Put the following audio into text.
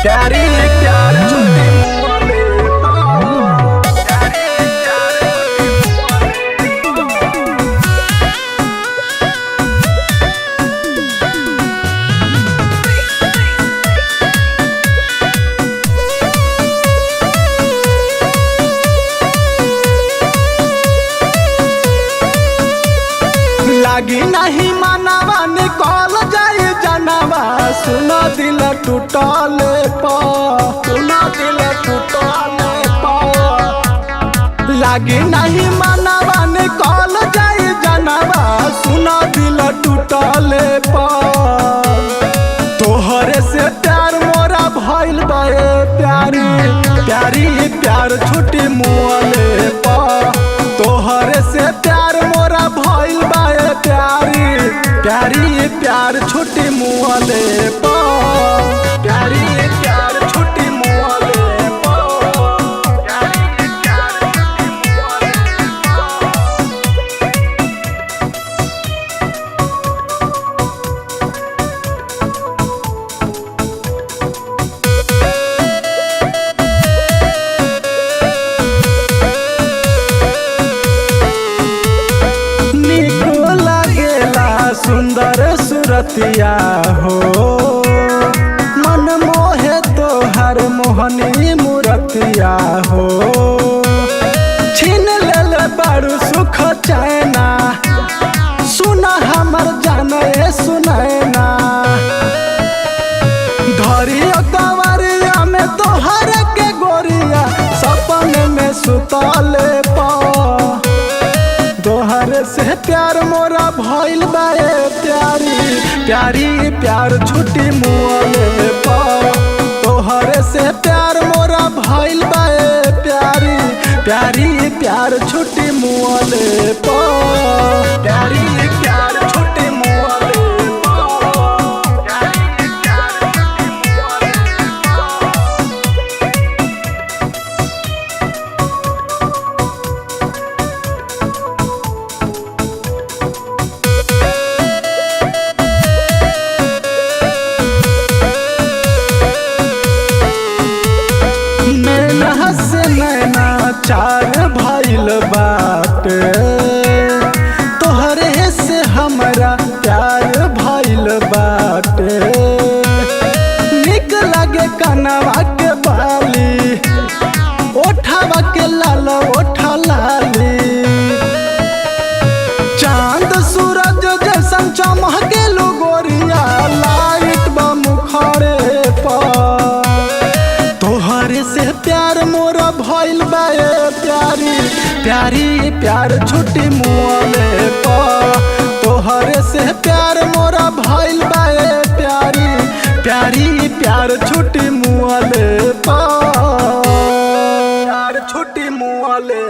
प्यारी प्यार छुट्टी मुआले लागी नहीं मानवा निकल जाए जानवा सुना दिल टूटले सुना दिल टूटले लागी नहीं मानवा निकल जाए जानवा सुना दिल टूटले तोहरे से प्यार मोरा भइल बाए प्यारी प्यारी प्यार छुट्टी मुआले तोहरे से प्यार मोरा भइल बाए प्यारी प्यारी प्यार छुट्टी मुआले प्यारी प्यार छुट्टी मुआले सुंदर सुरतिया हो मन मोहे तोहर मोहनी मूरतिया हो छीन लेल बारू सुख चैना सुना हमर जाने सुनैना धरियो कवरिया में तोहर के गोरिया सपन में सुतले तोहरे से प्यार मोरा भइल बाए प्यारी प्यारी प्यार छुट्टी मुआले तोहरे से प्यार मोरा भइल बाए प्यारी प्यारी प्यार छुट्टी मुआले प्यारी प्यार छुट्टी मुआले चार भइल बाटे तोहरे से हमरा प्यार भइल बाटे निक लगे कनवा के बाली ओठवा के लाल ओठा लाली चांद सूरज जैसन चमके लो गोरिया लाइट बा मुखड़े तोहरे से प्यार मोरा भइल बाए प्यारी प्यारी प्यार छुट्टी मुआले तोहरे से प्यार मोरा भइल बाए प्यारी प्यारी प्यार छुट्टी मुआले प्यार छुट्टी मुआले